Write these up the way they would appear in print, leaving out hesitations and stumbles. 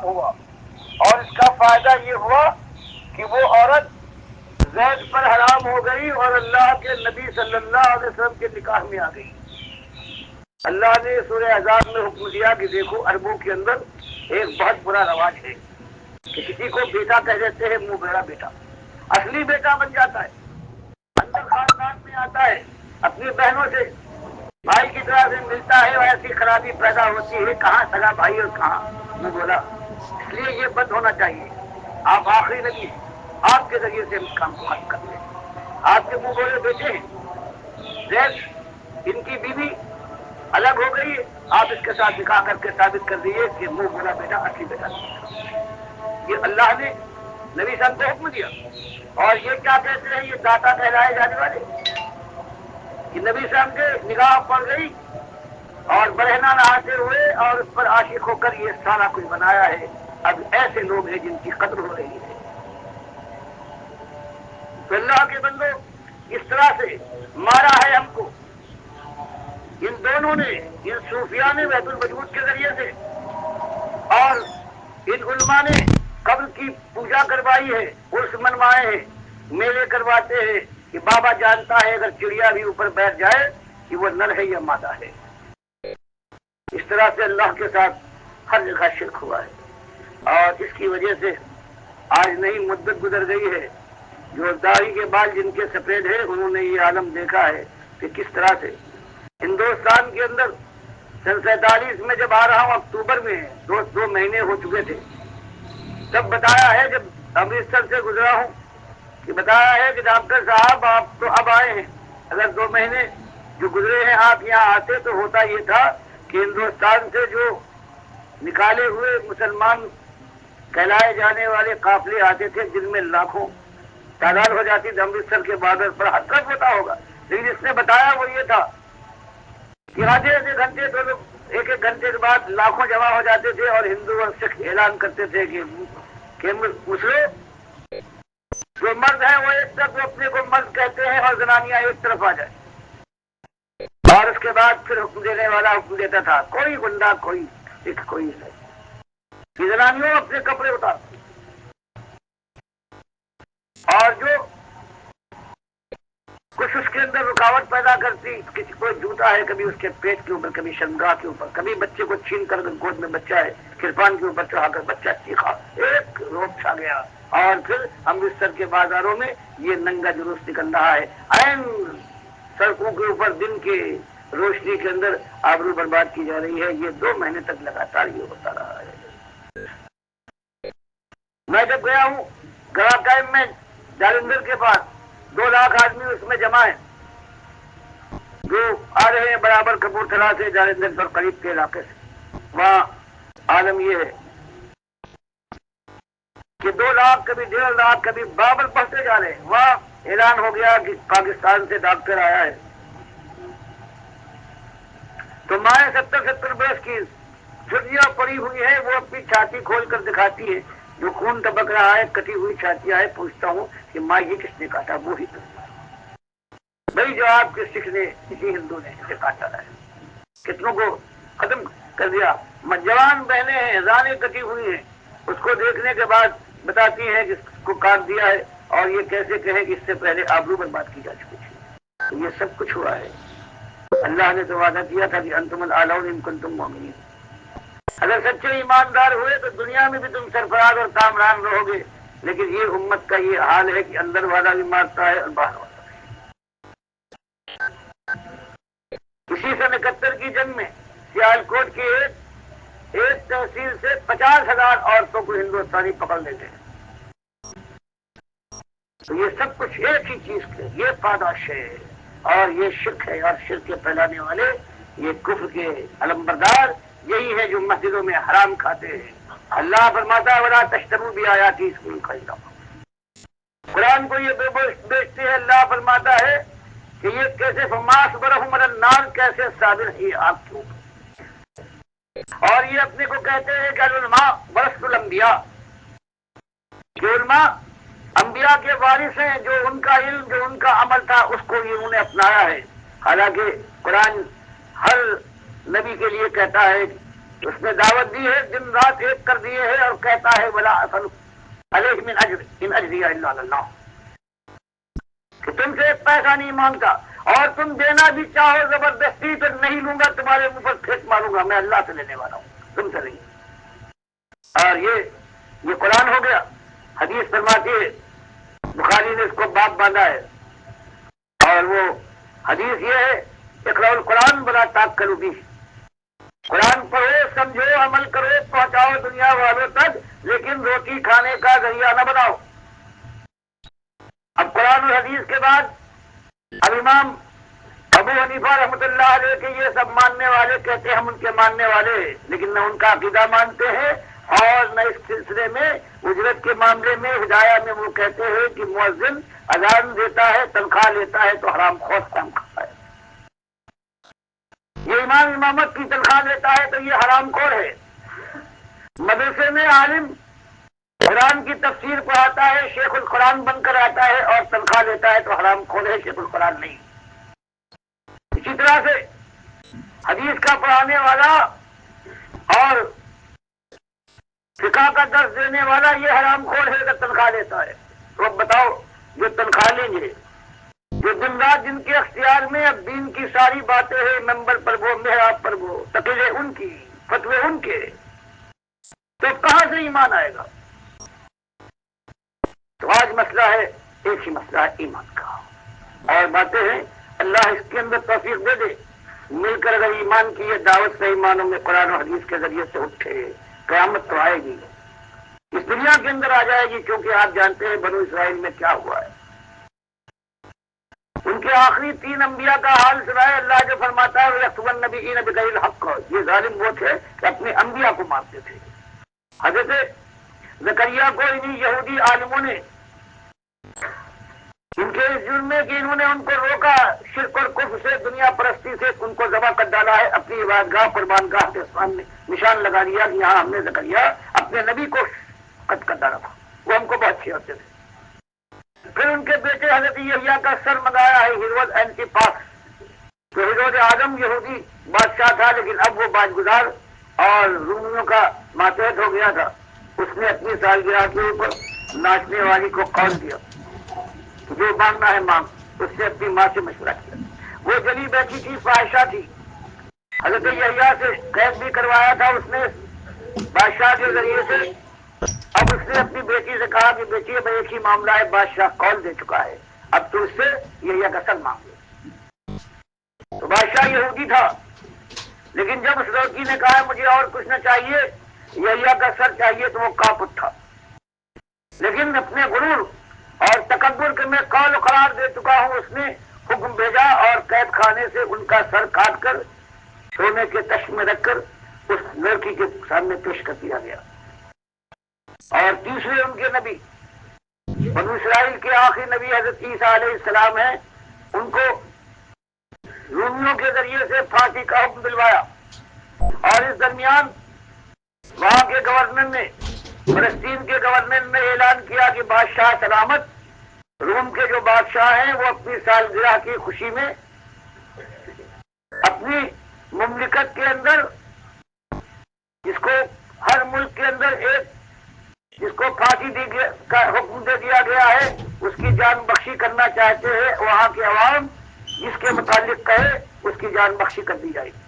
حرام ہوا، اور اس کا فائدہ یہ ہوا کہ وہ عورت زید پر حرام ہو گئی اور اللہ کے نبی صلی اللہ علیہ وسلم کے نکاح میں آ گئی۔ اللہ نے سورہ احزاب میں حکم دیا کہ دیکھو عربوں کے اندر ایک بہت برا رواج ہے کہ کسی کو بیٹا کہہ دیتے ہیں، منہ بھیڑا بیٹا، اصلی بیٹا بن جاتا ہے، اندر خاندان میں آتا ہے، اپنی بہنوں سے بھائی کی طرح سے ملتا ہے، اور ایسی خرابی پیدا ہوتی ہے، کہاں سگا بھائی اور کہاں منہ بولا۔ اس لیے یہ بند ہونا چاہیے۔ آپ آخری نبی ہیں، آپ کے ذریعے سے ہم کام ختم کر لیں۔ آپ کے منہ بولے بیٹے ہیں، زید ان کی بیوی الگ ہو گئی، آپ اس کے ساتھ نکاح کر کے ثابت کر دیجیے کہ منہ بولا بیٹا اصلی بیٹا نہیں۔ یہ اللہ نے نبی صاحب کو حکم دیا۔ اور یہ کیا کہتے ہیں، یہ داتا کہلائے جانے والے کہ نبی صاحب کے نگاہ پڑ گئی اور برہنہ نہاتے ہوئے اور اس پر عاشق ہو کر یہ سارا کچھ بنایا ہے۔ اب ایسے لوگ ہیں جن کی قدر ہو رہی ہے۔ تو اللہ کے بندو، اس طرح سے مارا ہے ہم کو ان دونوں نے، ان صوفیاء نے بیت الوجود کے ذریعے سے، اور ان علماء نے قبر کی پوجا کروائی ہے، عرس منوائے ہیں، میلے کرواتے ہیں کہ بابا جانتا ہے اگر چڑیا بھی اوپر بیٹھ جائے کہ وہ نر ہے یا مادہ ہے۔ اس طرح سے اللہ کے ساتھ ہر جگہ شرک ہوا ہے، اور اس کی وجہ سے آج نئی مدت گزر گئی ہے۔ جو داڑھی کے بال جن کے سفید ہیں انہوں نے یہ عالم دیکھا ہے کہ کس طرح سے ہندوستان کے اندر سن 47 میں جب آ رہا ہوں، اکتوبر میں دو مہینے ہو چکے تھے، تب بتایا ہے، جب امرتسر سے گزرا ہوں کہ بتایا ہے کہ ڈاکٹر صاحب آپ تو اب آئے ہیں، اگر 2 مہینے جو گزرے ہیں آپ یہاں آتے تو ہوتا یہ تھا کہ ہندوستان سے جو نکالے ہوئے مسلمان کہلائے جانے والے قافلے آتے تھے جن میں لاکھوں تعداد ہو جاتی تھی، امرتسر کے بارڈر پر ہر طرف ہوتا ہوگا، لیکن اس نے بتایا وہ یہ تھا کہ آدھے گھنٹے تو لوگ ایک گھنٹے کے بعد لاکھوں جمع ہو جاتے تھے، اور ہندو اور سکھ اعلان کرتے تھے کہ مسلم جو مرد ہیں وہ ایک طرف اپنے کو مرد کہتے ہیں اور زنانیاں ایک طرف آ جائیں، اور اس کے بعد پھر حکم دینے والا حکم دیتا تھا، کوئی گنڈا، کوئی سکھ، کوئی عیسائی، زنانیوں اپنے کپڑے اتار، اور جو کچھ اس کے اندر رکاوٹ پیدا کرتی، کسی کوئی جوتا ہے کبھی اس کے پیٹ کے اوپر، کبھی شرمگاہ کے اوپر، کبھی بچے کو چھین کر گود میں بچہ ہے کرپان کے اوپر چڑھا کر بچہ چیخا، ایک روپ چھا گیا، اور پھر امرتسر کے بازاروں میں یہ ننگا جلوس نکل رہا ہے، عین سڑکوں کے اوپر دن کے روشنی کے اندر آبرو برباد کی جا رہی ہے۔ یہ 2 مہینے تک لگاتار یہ ہوتا رہا ہے۔ میں جب گیا ہوں گڑا قائم میں جالندھر کے پاس، 2 لاکھ آدمی اس میں جمع ہیں جو آ رہے ہیں برابر کپورتھلا سے، جالندھر پر قریب کے علاقے سے۔ وہاں عالم یہ ہے کہ 2 لاکھ، کبھی 1.5 لاکھ، کبھی برابر بڑھتے جا رہے ہیں۔ وہاں اعلان ہو گیا کہ پاکستان سے ڈاکٹر آیا ہے، تو مائیں 70 برس کی چھٹیاں پڑی ہوئی ہیں، وہ اپنی چھاتی کھول کر دکھاتی ہے، جو خون ٹپک رہا ہے، کٹی ہوئی چھاتیاں ہے۔ پوچھتا ہوں کہ ماں یہ کس نے کاٹا؟ وہی تو بھائی جو آپ کے سکھ نے، کسی ہندو نے اسے کاٹا ہے، کتنوں کو ختم کر دیا۔ جوان بہنیں ہیں، زانیں کٹی ہوئی ہیں، اس کو دیکھنے کے بعد بتاتی ہیں کہ اس کو کاٹ دیا ہے، اور یہ کیسے کہیں کہ اس سے پہلے آبرو برباد کی جا چکی تھی۔ یہ سب کچھ ہوا ہے۔ اللہ نے تو وعدہ کیا تھا کہ انتم الاعلون ان کنتم مؤمنین، اگر سچے ایماندار ہوئے تو دنیا میں بھی تم سرفراز اور کامران رہو گے، لیکن یہ امت کا یہ حال ہے کہ اندر والا بھی مارتا ہے اور باہر والا۔ اسی سن 71 کی جنگ میں سیالکوٹ کی ایک تحصیل سے 50,000 عورتوں کو ہندوستانی پکڑ لیتے ہیں۔ تو یہ سب کچھ ایک ہی چیز کے، یہ پاداش ہے، اور یہ شرک ہے، اور شرک کے پھیلانے والے یہ کفر کے علمبردار یہی ہے جو مسجدوں میں حرام کھاتے ہیں۔ اللہ فرماتا ہے وَلَا تَشْتَرُوا بِآيَاتِي ثَمَنًا قَلِيلًا، قرآن کو یہ بیچتے ہیں۔ اللہ فرماتا ہے کہ یہ کیسے فَمَا عَلَى النَّارِ، کیسے صابر ہے یہ آگ کے اوپر۔ اور یہ اپنے کو کہتے ہیں کہ العلماء ورثۃ الانبیاء، کہ علماء انبیاء کے وارث ہیں، جو ان کا علم، جو ان کا عمل تھا اس کو انہوں نے اپنایا ہے۔ حالانکہ قرآن ہر نبی کے لیے کہتا ہے اس نے دعوت دی ہے، دن رات ایک کر دیے ہے، اور کہتا ہے ولا اصل علیہ من اجر ان اجری الا اللہ، کہ تم سے ایک پیسہ نہیں مانگتا، اور تم دینا بھی چاہو زبردستی تو نہیں لوں گا، تمہارے منہ پر پھینک ماروں گا، میں اللہ سے لینے والا ہوں، تم سے نہیں۔ اور یہ قرآن ہو گیا۔ حدیث فرماتی ہے، بخاری نے اس کو باب باندھا ہے، اور وہ حدیث یہ ہے، اقرأ القرآن بلا تاکلوا بھی، قرآن پڑھو، سمجھو، عمل کرو، پہنچاؤ دنیا والوں تک، لیکن روٹی کھانے کا ذریعہ نہ بناؤ۔ اب قرآن اور حدیث کے بعد اب امام ابو حنیفہ رحمۃ اللہ علیہ کے یہ سب ماننے والے کہتے ہیں ہم ان کے ماننے والے ہیں، لیکن نہ ان کا عقیدہ مانتے ہیں، اور نہ اس سلسلے میں اجرت کے معاملے میں ہدایہ میں وہ کہتے ہیں کہ مؤذن اذان دیتا ہے، تنخواہ لیتا ہے تو حرام خور کام کرتا ہے، یہ امام امامت کی تنخواہ لیتا ہے تو یہ حرام خور ہے۔ مدرسے میں عالم قرآن کی تفسیر پڑھاتا ہے، شیخ القرآن بن کر آتا ہے اور تنخواہ لیتا ہے تو حرام خور ہے، شیخ القرآن نہیں۔ اسی طرح سے حدیث کا پڑھانے والا اور فقہ کا درس دینے والا یہ حرام خور ہے اگر تنخواہ لیتا ہے۔ تو اب بتاؤ، جو تنخواہ لیں گے، جو دن رات جن کے اختیار میں اب دین کی ساری باتیں ہیں، ممبر پر وہ، محراب پر وہ، تقریریں ان کی، فتوے ان کے، تو کہاں سے ایمان آئے گا؟ تو آج مسئلہ ہے، ایک ہی مسئلہ ہے ایمان کا، اور باتیں ہیں اللہ اس کے اندر توفیق دے دے، مل کر اگر ایمان کی یہ دعوت سے ایمانوں میں قرآن و حدیث کے ذریعے سے اٹھے، قیامت تو آئے گی، اس دنیا کے اندر آ جائے گی، کیونکہ آپ جانتے ہیں بنو اسرائیل میں کیا ہوا ہے۔ ان کے آخری 3 انبیاء کا حال سنائے اللہ جو فرماتا ہے وَيَقْتُلُونَ النَّبِيِّينَ بِغَيْرِ الْحَقِّ، یہ ظالم وہ تھے کہ اپنے انبیاء کو مارتے تھے۔ حضرت زکریا کو انہی یہودی عالموں نے ان کے اس جرم میں کہ انہوں نے ان کو روکا شرک اور کفر سے، دنیا پرستی سے، ان کو ذبح کر ڈالا ہے، اپنی عبادتگاہ قربان گاہ کے سامنے نشان لگا دیا کہ یہاں ہم نے زکریا اپنے نبی کو قتل کر ڈالا تھا، وہ ہم کو بہت اچھے ہوتے تھے۔ پھر ان کے بیٹے حضرت یحییٰ کا سر منگایا ہے ہیرود اینٹیپاس، تو ہیرود اعظم یہودی بادشاہ تھا، لیکن اب وہ باج گزار اور رومیوں کا ماتحت ہو گیا تھا، اس نے اپنی سالگرہ کے اوپر ناچنے والی کو قول دیا، جو مانگنا ہے مانگ، اس سے اپنی ماں سے مشورہ کیا، وہ جلی بیٹھی تھی، فاحشہ تھی، حضرت یحییٰ سے قید بھی کروایا تھا اس نے بادشاہ کے ذریعے سے۔ اب اس نے اپنی بیٹی سے کہا کہ بیٹی اب ایک ہی معاملہ ہے، بادشاہ قول دے چکا ہے، اب تو اس سے یحییٰ کا سر مانگ لے۔ تو بادشاہ یہودی تھا، لیکن جب اس لڑکی نے کہا مجھے اور کچھ نہ چاہیے، یحییٰ کا سر چاہیے، تو وہ کانپ اٹھا، لیکن اپنے غرور اور تکبر کے میں قول قرار دے چکا ہوں، اس نے حکم بھیجا اور قید خانے سے ان کا سر کاٹ کر سونے کے تخت میں رکھ کر اس لڑکی کے سامنے پیش کر دیا گیا۔ اور تیسرے ان کے نبی، بنو اسرائیل کے آخری نبی حضرت عیسیٰ علیہ السلام ہیں، ان کو رومیوں کے ذریعے سے پھانسی کا حکم دلوایا، اور اس درمیان وہاں کے گورنر نے، فلسطین کے گورنر نے اعلان کیا کہ بادشاہ سلامت، روم کے جو بادشاہ ہیں وہ اپنی سالگرہ کی خوشی میں اپنی مملکت کے اندر، جس کو ہر ملک کے اندر ایک جس کو پھانسی کا حکم دے دیا گیا ہے، اس کی جان بخشی کرنا چاہتے ہیں، وہاں کے عوام جس کے متعلق کہے اس کی جان بخشی کر دی جائے گی۔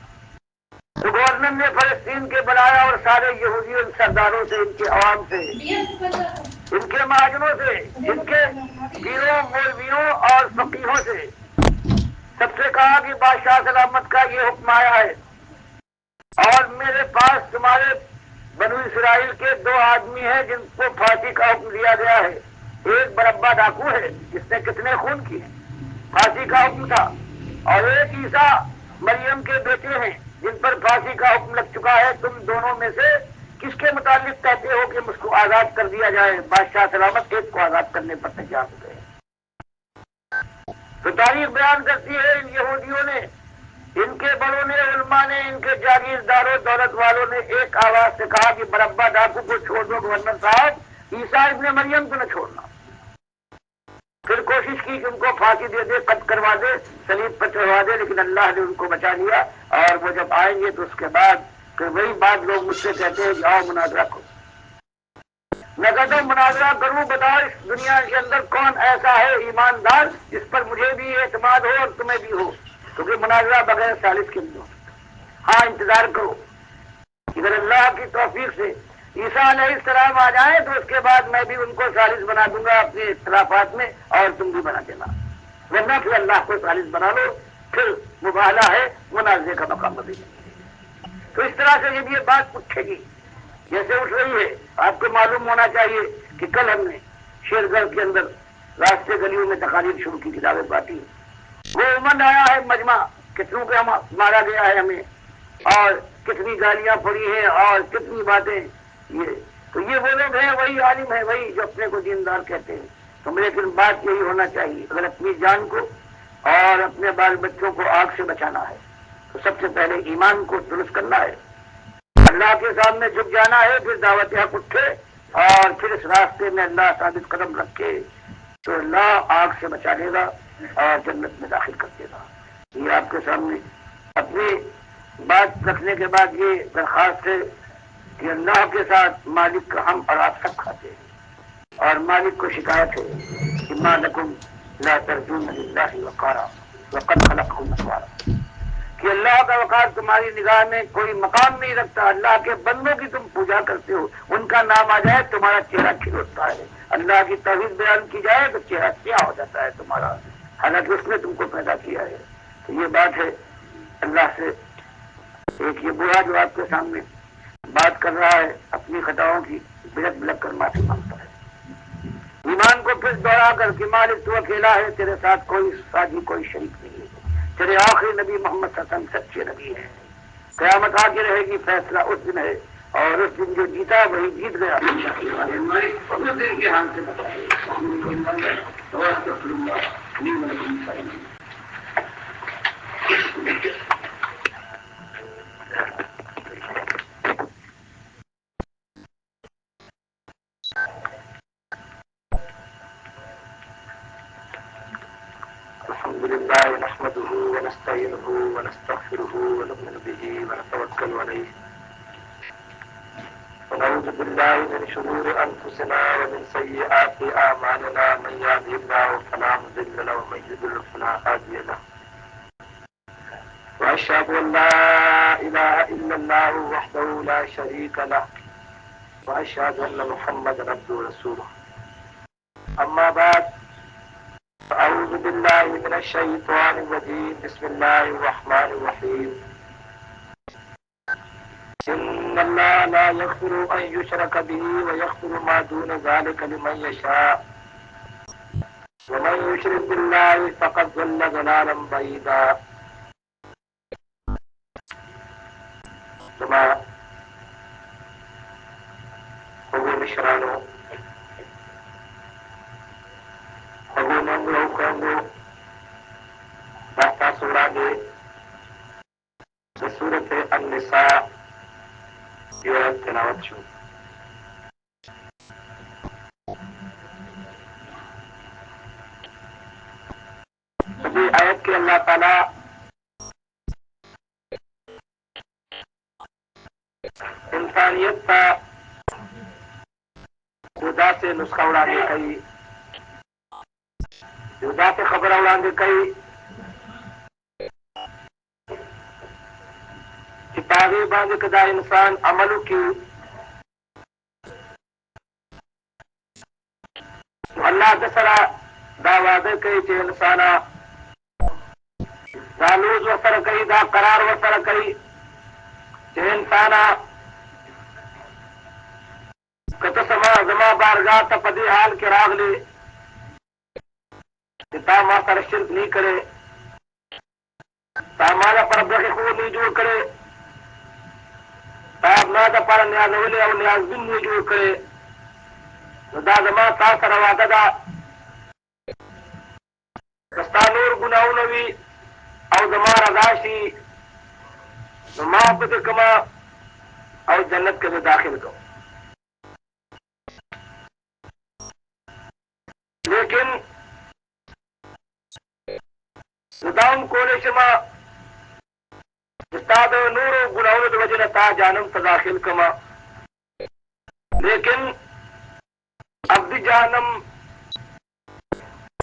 تو گورنر نے فلسطین کے بلایا اور سارے یہودی سرداروں سے، ان کے عوام سے، ان کے مہاجنوں سے، ان کے پیروں مولویوں اور فقیہوں سے سب سے کہا کہ بادشاہ سلامت کا یہ حکم آیا ہے، اور میرے پاس تمہارے بنو اسرائیل کے 2 آدمی ہیں جن کو پھانسی کا حکم دیا گیا ہے، ایک بربا ڈاکو ہے جس نے کتنے خون کیے، پھانسی کا حکم تھا، اور ایک عیسیٰ مریم کے بیٹے ہیں جن پر پھانسی کا حکم لگ چکا ہے، تم دونوں میں سے کس کے متعلق کہتے ہو کہ اس کو آزاد کر دیا جائے؟ بادشاہ سلامت ایک کو آزاد کرنے پر تیار ہو گئے۔ تو تاریخ بیان کرتی ہے ان یہودیوں نے، ان کے بڑوں نے، علماء نے، ان کے جاگیرداروں دولت والوں نے ایک آواز سے کہا کہ بربا ڈاکو کو چھوڑ دو گورنر صاحب، عیسیٰ ابن مریم کو نہ چھوڑنا۔ پھر کوشش کی کہ ان کو پھانسی دے دے، قتل کروا دے، صلیب پر چڑھوا دے، لیکن اللہ نے ان کو بچا لیا، اور وہ جب آئیں گے تو اس کے بعد کہ وہی بات لوگ مجھ سے کہتے ہیں کہ آؤ مناظرہ کرو. میں کہتا ہوں مناظرہ کروں، بتاؤ اس دنیا کے اندر کون ایسا ہے ایماندار جس پر مجھے بھی اعتماد ہو اور تمہیں بھی ہو، کیونکہ مناظرہ بغیر ثالث کے نہیں ہو سکتا. ہاں انتظار کرو، اگر اللہ کی توفیق سے عیسیٰ علیہ السلام آ جائیں تو اس کے بعد میں بھی ان کو ثالث بنا دوں گا اپنے اختلافات میں، اور تم بھی بنا دینا. ورنہ پھر اللہ کو ثالث بنا لو، پھر مباہلہ ہے، مناظرے کا مقام بھی نہیں. تو اس طرح سے جب یہ بات اٹھے گی جیسے اٹھ رہی ہے، آپ کو معلوم ہونا چاہیے کہ کل ہم نے شیر گڑھ کے اندر راستے گلیوں میں تقاریر شروع کی، کتابیں بانٹی. وہ امن آیا ہے مجمع، کتنوں کے مارا گیا ہے ہمیں، اور کتنی گالیاں پڑی ہیں اور کتنی باتیں. تو یہ وہ لوگ ہیں، وہی عالم ہے، وہی جو اپنے کو دیندار کہتے ہیں. تو لیکن بات یہی ہونا چاہیے، اگر اپنی جان کو اور اپنے بال بچوں کو آگ سے بچانا ہے تو سب سے پہلے ایمان کو درست کرنا ہے، اللہ کے سامنے جھک جانا ہے، پھر دعوت حق اٹھے اور پھر اس راستے میں اللہ ثابت قدم رکھے تو اللہ آگ سے بچا لے گا اور جنت میں داخل کر دے گا. یہ آپ کے سامنے اپنی بات رکھنے کے بعد یہ درخواست ہے کہ اللہ کے ساتھ مالک کا ہم اور آپ سب کھاتے ہیں، اور مالک کو شکایت ہے کہ ما لکم لا ترجون للہ وقارا وقد خلقکم اطوارا، کہ اللہ کا وقار تمہاری نگاہ میں کوئی مقام نہیں رکھتا. اللہ کے بندوں کی تم پوجا کرتے ہو، ان کا نام آ جائے تمہارا چہرہ کھل اٹھتا ہے، اللہ کی توحید بیان کی جائے تو چہرہ سیاہ ہو جاتا ہے تمہارا، حالانکہ اس نے تم کو پیدا کیا ہے. تو یہ بات ہے اللہ سے. ایک یہ بوڑھا جو آپ کے سامنے بات کر رہا ہے اپنی خطاؤں کی، بلک بلک کر معافی مانگتا ہے. ایمان کو پھر دوہرا کر کہ مالک تو اکیلا ہے، تیرے ساتھ کوئی ساتھی کوئی شریک نہیں ہے، تیرے آخری نبی محمد صلی اللہ علیہ وسلم سچے نبی ہیں. قیامت آ کے رہے گی، فیصلہ اس دن ہے، اور اس دن جو جیتا وہی جیت گیا. اس دن کے ہاتھ سے الحمد لله نحمده ونستعينه ونستغفره ونؤمن به ونتوكل عليه ونعوذ بالله من شرور انفسنا ومن سيئات اعمالنا، من يهده الله فلا مضل له ومن يضلل فلا هادي له، واشهد ان لا اله الا الله وحده لا شريك له، واشهد ان محمدا عبده ورسوله. اما بعد، أعوذ بالله من الشيطان الرجيم، بسم الله الرحمن الرحيم. إن الله لا يغفر أن يشرك به ويغفر ما دون ذلك لمن يشاء، ومن يشرك بالله فقد ضل ضلالا بعيدا. جماعة حضور مشرانو، حضور منگو کنگو بحثا سورہ دے سورت النساء یہ تلاوت شو. یہ آیت کے اللہ تعالیٰ انسانیت کا خدا سے نسخہ اڑانے کئی، خدا سے خبر اڑانے کئی، کتابی باندھ کدا انسان عملو کی اللہ تسرا دا وعدے کئی کہ انسانا دا لوز وسر کئی، دا قرار وسر کئی کہ انسانا کت سما زما بارگاہ تا پدی حال کے راغ لے کہ تا ما سر شرک نہیں کرے، تا مالا پر برخی خود نہیں جوڑ کرے، تا ابنا دا پر نیاز اولے او نیاز بن نہیں جوڑ کرے. دا زما تا سر وعدہ دا کستا نور گناہو نوی او زما رضاشی زما پتر کما او جنت کے داخل کو. لیکن ندام کولے شما استاد نور و گناہو گناہوں وجہ تا جہنم تداخل کما لیکن اب بھی جہنم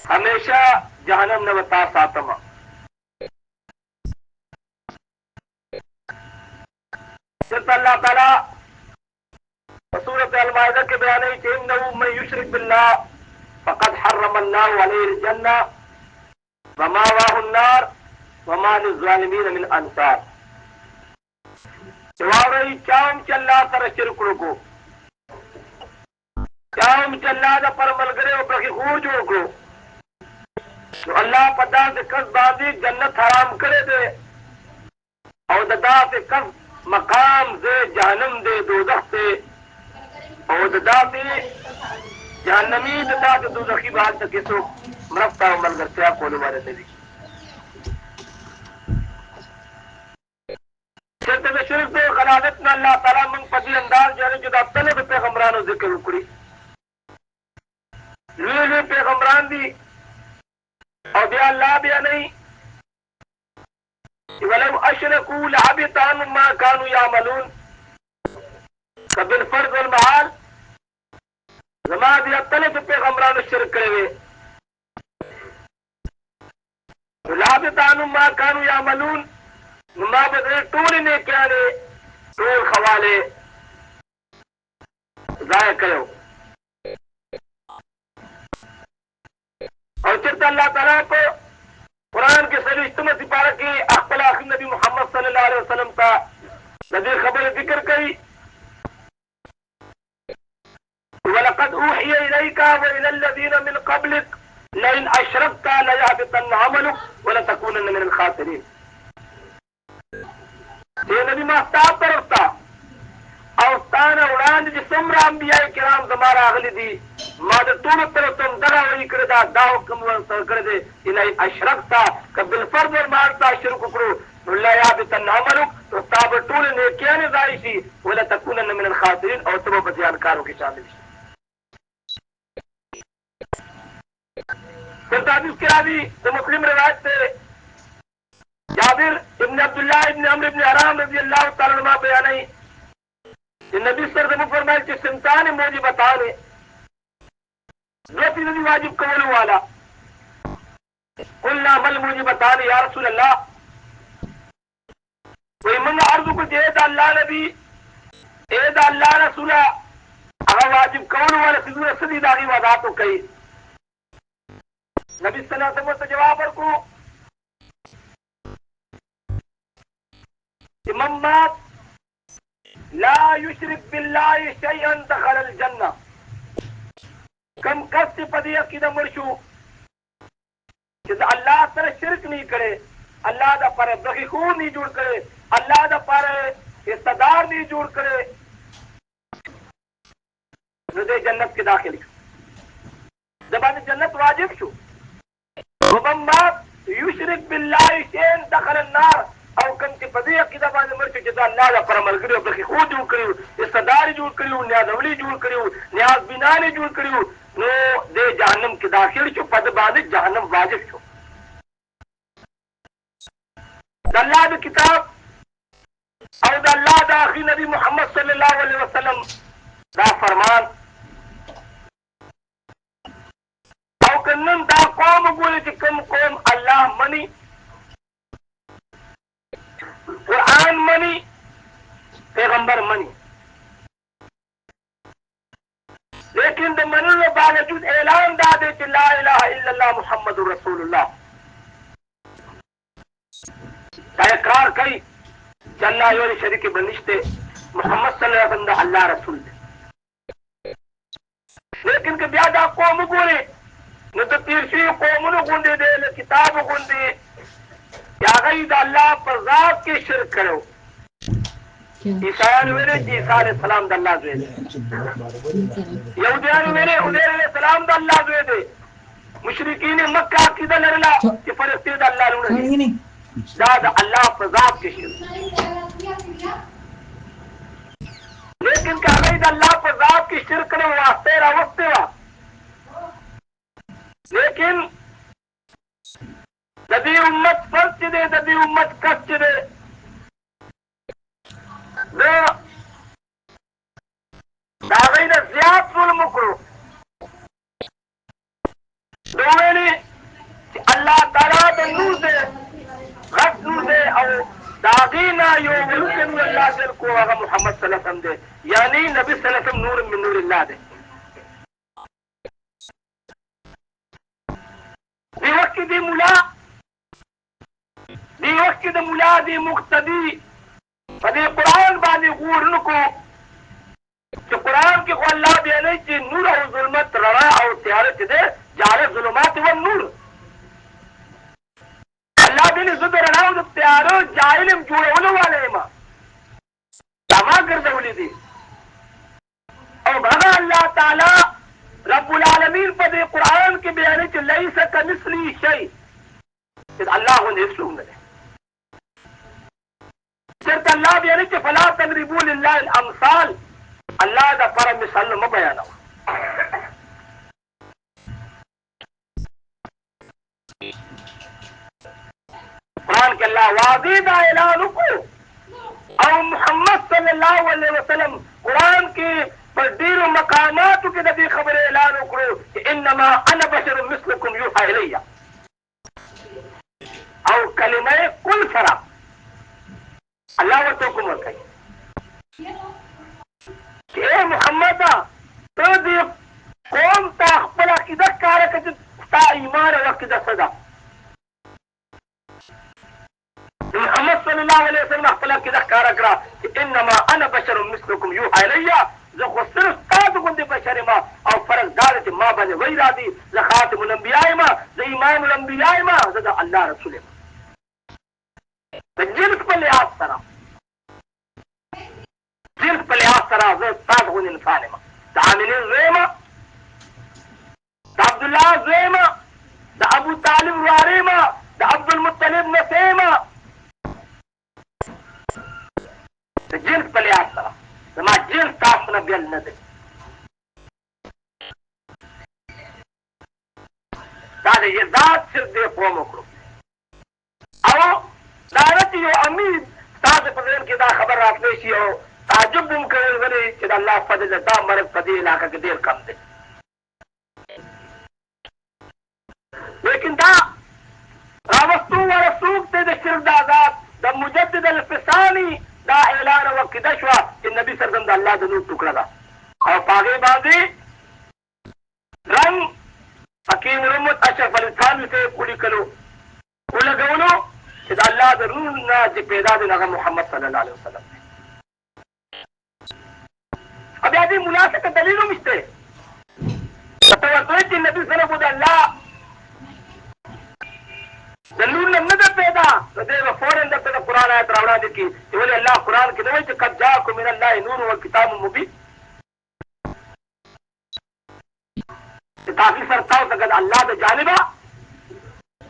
ہمیشہ جہنم نہ بتا ساتما صرف اللہ تعالی سورۃ المائدہ کے بیان ہے کہ انہ من یشرک باللہ فقد حرم اللہ علیہ الجنہ ومأواہ النار وما للظالمین من انصار جواب چاہم چلا تر شرک کو چاہم چلا دا پر ملگرے و برکی خور جوڑ کو تو اللہ پدا سے کس بازی جنت حرام کرے دے اور ددا سے کس مقام دے جہنم دے دوزخ سے اور ددا سے جہنمی ددا سے دوزخی بات تک سو مرفتا و ملگر سے آپ کولو بارے دے دی شرط میں شرک دے غلالت میں اللہ تعالیٰ من پدی انداز جانے جدا طلب پیغمبران و ذکر اکڑی لوی پیغمبران دی اور بیا اللہ بیا نہیں ولو اشرکوا لحبط عنهم ما كانوا يعملون فبالفرض والمحال زما دیا طلب پیغمبران شرک کرے ہوئے لحبط عنهم ما كانوا يعملون ما بدے ٹول نے کیا نے ٹول خوالے ضائع کرو اور چرتا اللہ تعالیٰ کو قرآن کے صحیح اجتماع سپارہ کی اخبر آخر نبی محمد صلی اللہ علیہ وسلم کا نبی خبر ذکر کری وَلَقَدْ أُوحِيَ إِلَيْكَ وَإِلَى الَّذِينَ مِنْ قَبْلِكَ لَئِنْ أَشْرَكْتَ لَيَحْبِطَنَّ عَمَلُكَ وَلَتَكُونَنَّ مِنَ الْخَاسِرِينَ یہ نبی محتاب طرف تھا اوستان اڑان جسم را انبیاء کرام زمارا اغلی دی مادر طول طرف تم درہ وی کردہ داو کم ورسر کردے انہی اشرکتا کہ بالفرد ورمارتا شرک کرو اللہ یابتن عملک تو تاب طول نیکیان دائشی وَلَتَكُونَنَّ مِنَ الْخَاسِرِينَ اور تبو بدیانکاروں کی شامل شی پھر حدیث کی راوی تو مسلم روایت سے جابر ابن عبداللہ ابن عمر ابن حرام رضی اللہ تعالیٰ عنہ بیانی کہ نبی صلی اللہ علیہ وسلم فرمائے کہ سمتان موجی بتانے دو تیزی واجب قولو والا قلنا مل موجی بتانے یا رسول اللہ کوئی منگا عرض کو اے دا اللہ نبی اے دا اللہ رسولہ اگر واجب قولو والا سیدون صدی داغی وضاحتو کئی نبی صلی اللہ علیہ وسلم سے جواب رکو امام مات لا یشرک باللہ شیئا دخل الجنہ کم کس پدی عقیدہ مرشو کہ اللہ سر شرک نہیں کرے اللہ دا پر برخی خون نہیں جوڑ کرے اللہ دا پر استدار نہیں جوڑ کرے ردے جنت کے داخل زبان جنت واجب شو ومن مات یشرک باللہ شیئا دخل النار او کم کے پدی عقیدہ باندې مرچ چې دا الله د پر عملګری او برخي خو جوړ کړیو استدار جوړ کړیو نیاز اولی جوړ کړیو نیاز بنا نه جوړ کړیو نو د جهنم کې داخل شو پد باندې جهنم واجب شو د الله د کتاب او د الله د اخی نبی محمد صلی الله علیه وسلم دا فرمان او کنن دا قوم ګوري چې کوم قوم الله منی قرآن منی پیغمبر منی لیکن دا منی باوجود اعلان دا دے کہ لا الہ الا اللہ محمد رسول اللہ دا اقرار کئی کہ اللہ یوری شریک بنشتے محمد صلی اللہ علیہ وسلم دا اللہ رسول دے لیکن کہ بیادا قوم گونے نو دا تیرشی قومنو گوندے دے کتاب گوندے یا غیر دا اللہ پر ذات کے شرک کرو عیسیٰ ویرے عیسیٰ علیہ السلام دا اللہ دوے دے یہودیان ویرے عزیر علیہ السلام دا اللہ دوے دے مشرکین مکہ عقیدہ لرلا کہ فرشتے دا اللہ لونے دا اللہ پر ذات کے شرک لیکن کہ غیر دا اللہ پر ذات کے شرک کرو واسطے را وقتے وا لیکن دبی امت فرض دے دبی امت کس دے دا غینا زیاد ظلم وکړو نو ویلې چې الله تعالی د نور دی غټ نور دی او د هغې نه یو وړوکی نور الله ذکر کړو هغه محمد صلی الله علیه وسلم دی یعنی نبي صلی الله علیه وسلم نور من نور الله دی دی وخت کې د ملا دی مقتدي په دې قرآن باندې غور نه کړو چې قرآن کې خو الله بیانوي چې نور او ظلمت رڼا او تیاره چې دی جعل ظلمات و نور الله دې زه د رڼا او د تیاره جاهل یم جوړولو والا یم دا ما ګرځولي دي او هغه الله تعالی رب العالمین په دې قرآن کې بیانوي چې لیس کمثله شیء چې الله غوندې هېڅ څوک نه دی چېرته الله بیانوي چې فلا تضربوا لله الامثال اللہ دا پر مثال نہ بیانا قرآن کے اللہ واضح دا اعلان کو او محمد صلی اللہ علیہ وسلم قرآن کی پر دیر و مقامات کے نبی خبر اعلان کرو کہ انما انا بشر مثلکم یوحى الیہ او کلمہ کل سرا اللہ و توکم ورکائی کہ اے محمد تو دی قوم تا خپل عقیده کاره که چې ستا ایمان او عقیده څه ده محمد صلی الله علیه وسلم خپل عقیده کاره کړه چې انما انا بشر مثلکم یوحى الیه زه خو صرف ستاسو غوندې بشر یم او فرق دا دی چې ما باندې وحی راځي زه خاتم الانبیا یم زه امام الانبیا یم زه د الله رسول یم د جنس په لحاظ سره جنس په لحاظ سره زه ستاسو غوندې انسان یم د عاملین زوی یم د عبدالله زوی یم د ابو طالب وراره یم د عبدالمطلب نسی یم د جنس په لحاظ سره زما جنس تاسو نه بیل نه دی دا د ذات صرف دې قوم وکړو او دا نه چې یو امیر ستاسو په ذهن کې دا خبر راتلی شي او تعجب هم کوئ ولې چې د الله فضل دا مرض په دې علاقه کې ډېر کم دی لیکن دا راوستو والا څوک دی د شرک دا ذات د مجدد الفساني دا اعلان او عقیده شوه چې نبي صلی الله علیه وسلم د الله د نور ټوکړه ده او په هغې باندې رنګ حکیم الامت اشرف علي تھانوي صاحب ولیکلو ولګولو چې د الله د روح نه چې پیدا دی هغه محمد صلی الله علیه وسلم دی اب یادی مناسب دلیل هم شته ته ورته وایي چې نبي صلی الله علیه وسلم د الله د نور نه نه ده پیدا نو دی به فوراً درته د قرآن آیت راوړاندې کړي چې ولې الله قرآن کې نه وایي چې قد جاءکم من الله نور وکتاب مبین چې تاکي سره تاسو ته د الله د جانبه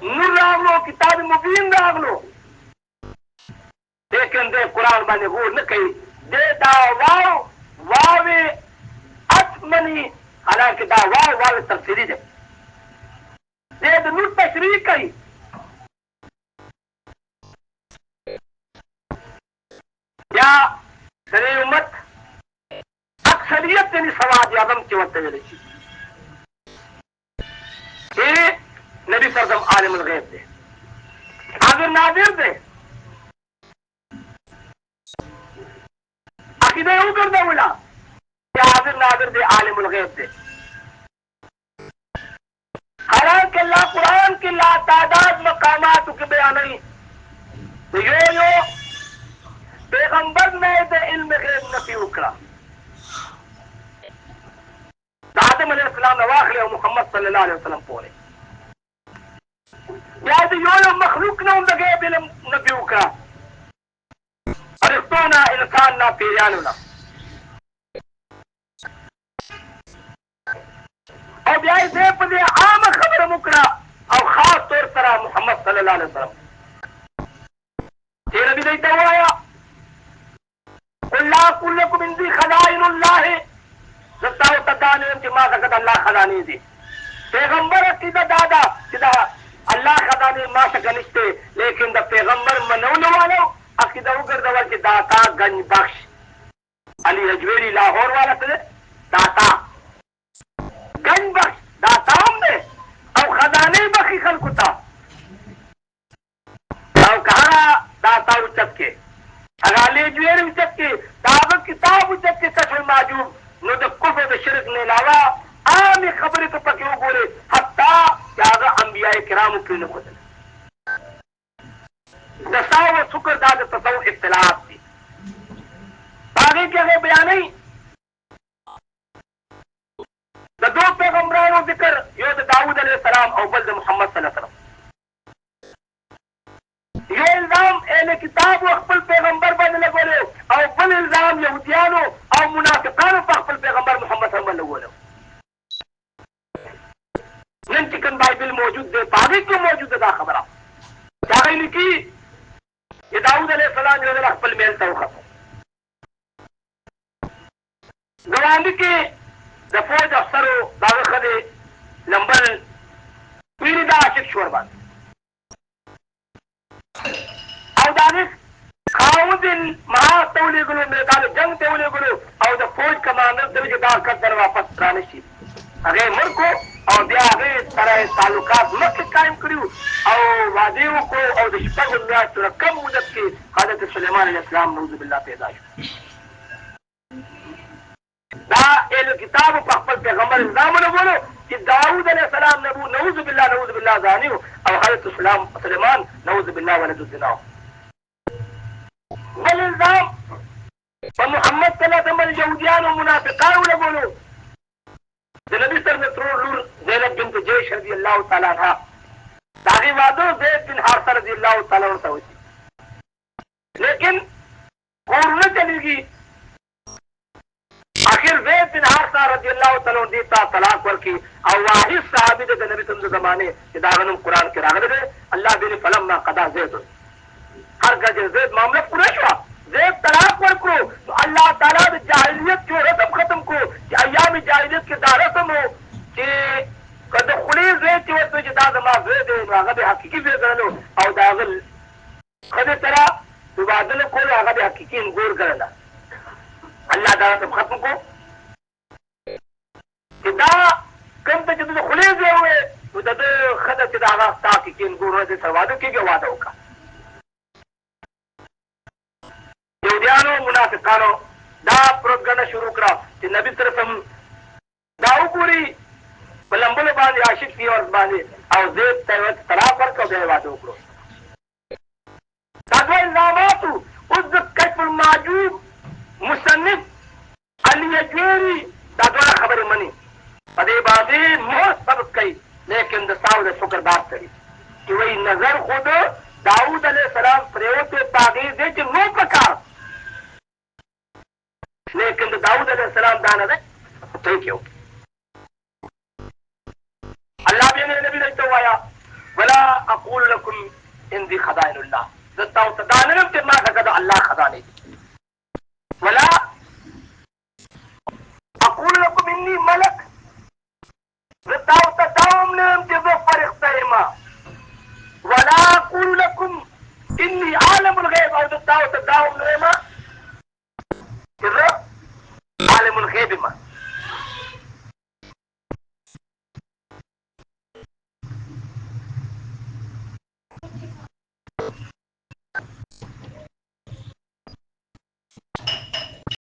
نور راغلو کتاب مبین راغلو لیکن دی قرآن باندې غور نه کوي دی دا واو اتمنی حالانکه دا واو تفسیري دی دی د نور تشریح کوي یا د دې امت اکثریت یعنې سواد اعظم چې ورته ویلی شي چې نبي صلی الله علیه وسلم عالم الغیب دی حاضر ناظر دی عقیده یې وګرځوله چې حاضر ناظر دی عالم الغیب دی حالانکه الله قرآن کې لا تعداد مقاماتو کې بیانوي یو پیغمبر نے د علم غیب نفي وکړه د آدم علیه السلام نه واخلې او محمد صلی الله علیه وسلم پورې بیا د یو مخلوق نه هم د غیب علم نفي وکړه فرښتو نه انسان نه پیریانو نه او بیا یې دې په دې عامه خبره وکړه او خاص طور سره محمد صلی الله علیه وسلم چې نبي دی ته ووایه قل لا اقول لكم عندي خزائن الله زتاو تدانیم چې ما څخه د الله خزانې دي پیغمبر عقیده دادا چې دا الله خزانې ما څخه نشته لیکن د پیغمبر منولو والو عقیده وګرځول چې داتا گنج بخش علی اجویری لاہور والا سے داتا گنج بخش داتا ہم نے او خزانے بخی خلقتا او کہا داتا اچت کے اگالی اجویر اچت کے دعوت کتاب اچت کے کشف المعجوب نو دا کفر دا شرک نے علاوہ عام خبری تو پکیوں بولے حتیٰ کہ آگا انبیاء کرامو کیوں نے خود دساو و سکر داد تصو اختلاف تھی باقی کیا گئے بیان نہیں دا دو پیغمبرانو ذکر یو دا داود علیہ السلام او بل دا محمد صلی اللہ علیہ وسلم یہ الزام اہل کتاب و اخبر پیغمبر بن لگولے او بل الزام یہودیانو او منافقانو پا اخبر پیغمبر محمد صلی اللہ علیہ وسلم لگولے نن چکن بائبل موجود دے باقی کیوں موجود دا خبرہ چاہی لکی یہ داود علیہ السلام جو اخبر میلتا ہو خطو گواندی کے دفوج افسرو داغ خدے لمبل پیری دا عاشق شور بات او دانش خاوندن مہا تولی گلو میدان جنگ تولی گلو او دا فوج کماندر دوجہ دا قدر واپس رانشی اگر ملکو او بیا اگر طرح تعلقات مکہ قائم کریو او وادیو کو او دا شپگ اللہ سورہ کم مدد کے حضرت سلیمان علیہ السلام نعوذ باللہ پیدا شو دا اہل کتاب پا اخبر پیغمبر الزام نے بولو کہ داود علیہ السلام نبو نعوذ باللہ زانیو او حضرت سلیمان نعوذ باللہ ولد الزناو بل الزام پا محمد صلی اللہ علیہ وسلم یہودیان و منافقان نے بولو نبی سر میں ترور لور زینب بنت جیش رضی اللہ تعالیٰ عنہ داغی وادو زید بن حارثہ رضی اللہ تعالیٰ عنہ ہوئی لیکن قور نہ چلی گی آخر زید بن حارثہ رضی اللہ تعالیٰ عنہ دیتا طلاق ورکی او واحد صحابی دے نبی صلی اللہ علیہ زمانے کہ داغنم قرآن کے راغلے دے اللہ بن فلما قضا زید ہر گج زید معاملہ پورا شوا زید طلاق ورکو تو اللہ تعالیٰ دے جاہلیت جو رسم ختم کو کہ ایام جاہلیت کے دا رسم ہو کہ قد خلی زید کی وقت جو دا زمان زید ہے آغا بے حقیقی زید کرنو او داغل خد طرح مبادل کو آغا بے حقیقی انگور کرنا اللہ دا رسم ختم کو کہ دا کم تا جدو خلی زید ہوئے تو دا خد چی دا آغا تاکی انگور رضی سروادو کی گیا وعدہ ہوگا یہودیانو منافقانو دا پروپگنڈا شروع کرا کہ نبی طرف ہم داو پوری بلنبل باندے عاشق کی اور باندے او زید تیوت طلاق ورکا بے وعدو کرو تاکو الزاماتو اس کشف المعجوب مصنف علی اجویری دا دولا خبر منی پدے باندے موت سبق کئی لیکن دستاو دے شکر بات کری کہ وہی نظر خود داود علیہ السلام پریوتے تاغیر دے چھ نو پکار لیکن داود علیہ السلام دانا دے تو کیوں اللہ بھی نبی نے تو آیا ولا اقول لكم اندی خزائن اللہ دتا تدانن تے ما کدا اللہ خزانے ولا اقول لكم انی ملک دتا تداوم نے تے فرق ما ولا اقول لكم انی عالم الغیب او دتا تداوم نے ما عالم الغیب ما